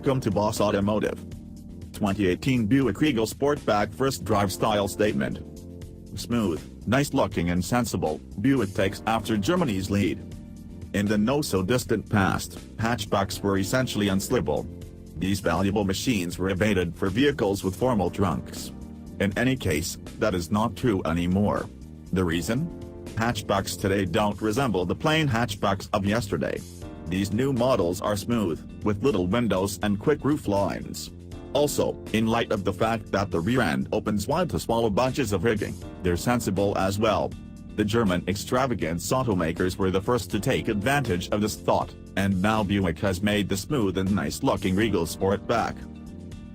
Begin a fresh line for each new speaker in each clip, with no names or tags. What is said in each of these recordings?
Welcome to Boss Automotive. 2018 Buick Regal Sportback first drive style statement. Smooth, nice-looking and sensible, Buick takes after Germany's lead. In the no-so-distant past, hatchbacks were essentially unsellable. These valuable machines were evaded for vehicles with formal trunks. In any case, that is not true anymore. The reason? Hatchbacks today don't resemble the plain hatchbacks of yesterday. These new models are smooth, with little windows and quick roof lines. Also, in light of the fact that the rear end opens wide to swallow bunches of rigging, they're sensible as well. The German extravagance automakers were the first to take advantage of this thought, and now Buick has made the smooth and nice-looking Regal Sportback.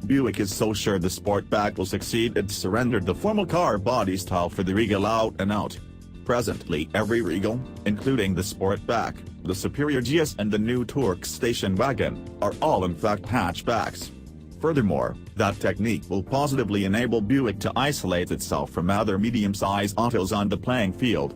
Buick is so sure the Sportback will succeed it's surrendered the formal car body style for the Regal out and out. Presently every Regal, including the Sportback, the Superior GS and the new Torque station wagon, are all in fact hatchbacks. Furthermore, that technique will positively enable Buick to isolate itself from other medium-sized autos on the playing field.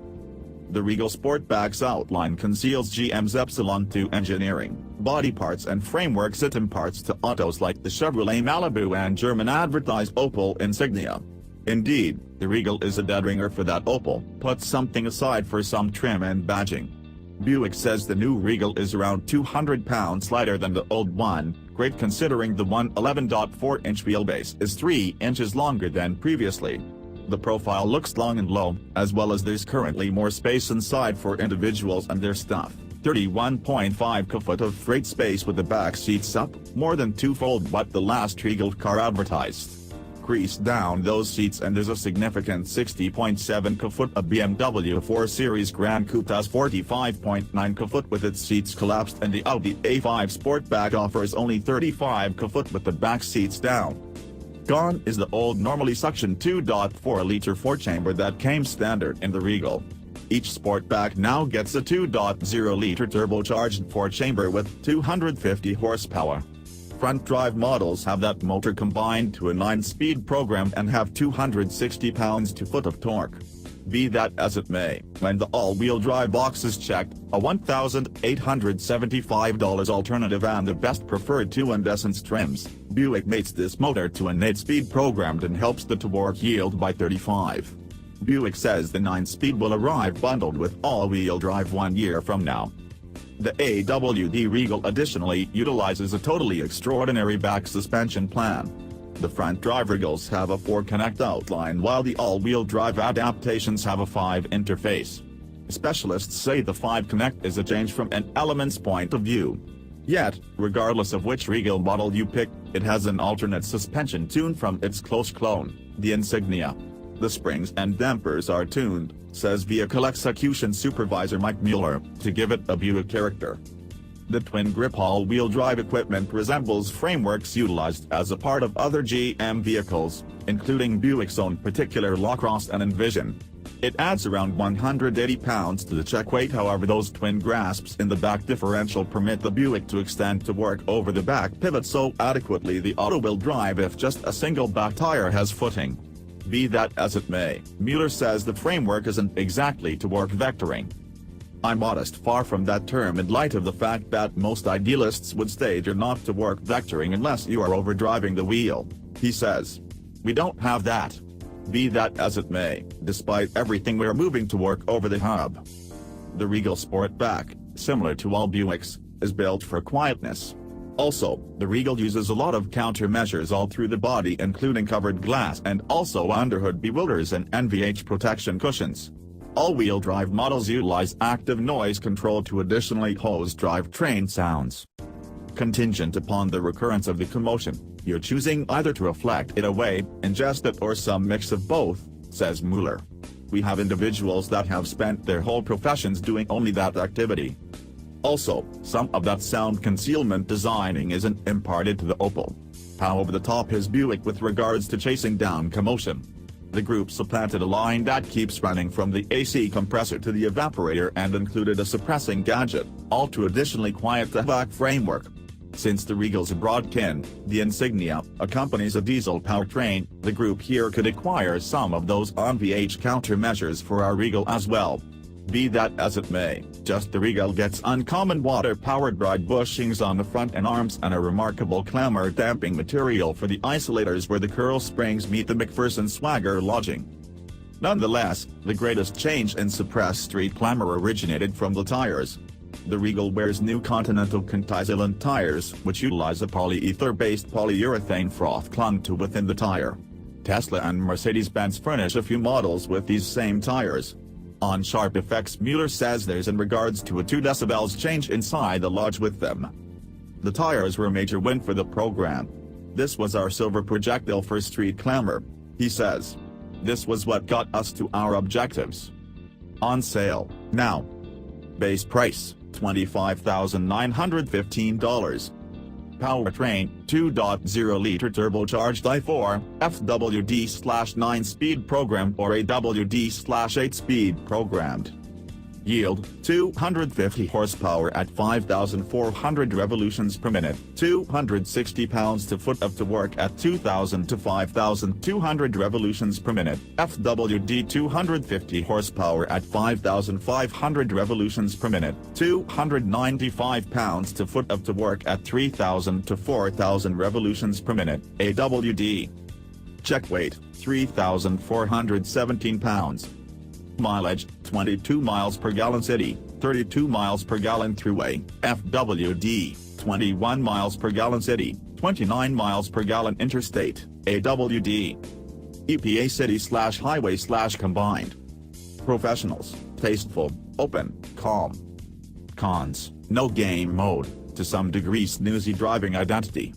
The Regal Sportback's outline conceals GM's Epsilon 2 engineering, body parts and framework system parts to autos like the Chevrolet Malibu and German-advertised Opel Insignia. Indeed, the Regal is a dead ringer for that Opel, put something aside for some trim and badging. Buick says the new Regal is around 200 pounds lighter than the old one, great considering the 111.4-inch wheelbase is 3 inches longer than previously. The profile looks long and low, as well as there's currently more space inside for individuals and their stuff. 31.5 cu-foot of freight space with the back seats up, more than twofold what the last Regal car advertised. Crease down those seats and there's a significant 60.7 cu-foot. A BMW 4 Series Gran Coupe has 45.9 cu-foot with its seats collapsed, and the Audi A5 Sportback offers only 35 cu-foot with the back seats down. Gone is the old normally suction 2.4-liter four-chamber that came standard in the Regal. Each Sportback now gets a 2.0-liter turbocharged four-chamber with 250 horsepower. Front-drive models have that motor combined to a 9-speed program and have 260 pounds-to-foot of torque. Be that as it may, when the all-wheel drive box is checked, a $1,875 alternative and the best preferred 2 and Essence trims, Buick mates this motor to an 8-speed programmed and helps the torque yield by 35. Buick says the 9-speed will arrive bundled with all-wheel drive 1 year from now. The AWD Regal additionally utilizes a totally extraordinary back suspension plan. The front drive Regals have a 4-connect outline while the all-wheel drive adaptations have a 5 interface. Specialists say the 5-connect is a change from an Element's point of view. Yet, regardless of which Regal model you pick, it has an alternate suspension tuned from its close clone, the Insignia. The springs and dampers are tuned, says Vehicle Execution Supervisor Mike Mueller, to give it a Buick character. The twin-grip all-wheel drive equipment resembles frameworks utilized as a part of other GM vehicles, including Buick's own particular Lacrosse and Envision. It adds around 180 pounds to the check weight. However, those twin grasps in the back differential permit the Buick to extend to work over the back pivot so adequately the auto will drive if just a single back tire has footing. Be that as it may, Mueller says the framework isn't exactly to work vectoring. I'm modest far from that term in light of the fact that most idealists would state you're not to work vectoring unless you are overdriving the wheel, he says. We don't have that. Be that as it may, despite everything we're moving to work over the hub. The Regal Sportback, similar to all Buicks, is built for quietness. Also, the Regal uses a lot of countermeasures all through the body including covered glass and also underhood bewilders and NVH protection cushions. All-wheel drive models utilize active noise control to additionally hose drivetrain sounds. Contingent upon the recurrence of the commotion, you're choosing either to reflect it away, ingest it or some mix of both, says Mueller. We have individuals that have spent their whole professions doing only that activity. Also, some of that sound concealment designing isn't imparted to the Opel. How over the top is Buick with regards to chasing down commotion? The group supplanted a line that keeps running from the AC compressor to the evaporator and included a suppressing gadget, all to additionally quiet the back framework. Since the Regal's a broadkin, the Insignia accompanies a diesel powertrain, the group here could acquire some of those NVH countermeasures for our Regal as well. Be that as it may, Just the Regal gets uncommon water-powered ride bushings on the front and arms and a remarkable clamor damping material for the isolators where the curl springs meet the McPherson Swagger lodging. Nonetheless, the greatest change in suppressed street clamor originated from the tires. The Regal wears new Continental Contisealant tires, which utilize a polyether-based polyurethane froth clung to within the tire. Tesla and Mercedes-Benz furnish a few models with these same tires. On Sharp Effects, Mueller says there's in regards to a 2 decibels change inside the lodge with them. The tires were a major win for the program. This was our silver projectile for street clamor, he says. This was what got us to our objectives. On sale, now. Base price, $25,915. Powertrain, 2.0-liter turbocharged i4, FWD/9-speed program or AWD/8-speed programmed. Yield, 250 horsepower at 5,400 revolutions per minute, 260 pounds-to-foot of torque at 2,000 to 5,200 revolutions per minute, FWD 250 horsepower at 5,500 revolutions per minute, 295 pounds-to-foot of torque at 3,000 to 4,000 revolutions per minute, AWD. Check weight, 3,417 pounds. Mileage, 22 miles per gallon city, 32 miles per gallon throughway, FWD, 21 miles per gallon city, 29 miles per gallon interstate, AWD. EPA city/highway/combined. Professionals, tasteful, open, calm. Cons, no game mode, to some degree snoozy driving identity.